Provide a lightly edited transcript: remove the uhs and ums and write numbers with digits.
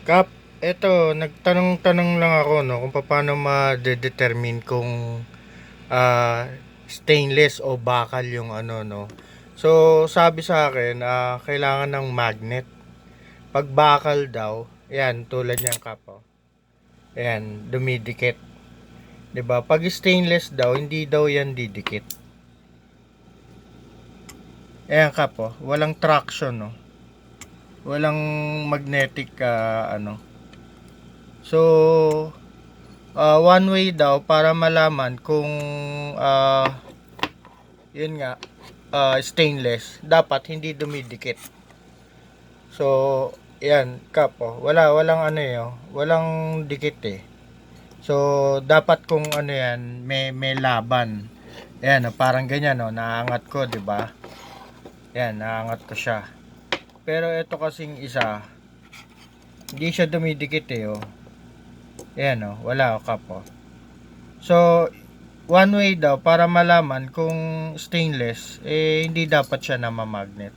Kap, eto, nagtanong-tanong lang ako, no, kung paano ma-determine kung stainless o bakal yung ano, no. So, sabi sa akin, kailangan ng magnet. Pag bakal daw, yan, tulad niyan, Kap, oh. Ayan, dumidikit. 'Di ba? Pag stainless daw, hindi daw yan didikit. Ayan, Kap, oh. Walang traction, no. Walang magnetic, ano. So, one way daw para malaman kung yun nga, stainless, dapat hindi dumidikit. So, yan, Kap, oh. Walang ano eh, oh. Walang dikit eh. So, dapat kung ano yan, may laban. Ayan, oh, parang ganyan, oh. Naangat ko, 'di ba? Yan, naangat ko siya. Pero ito kasing isa, hindi siya dumidikit eh, oh. Ayan, oh. Wala, oh, Kap, oh. So, one way daw para malaman kung stainless, eh hindi dapat siya na mamagnet.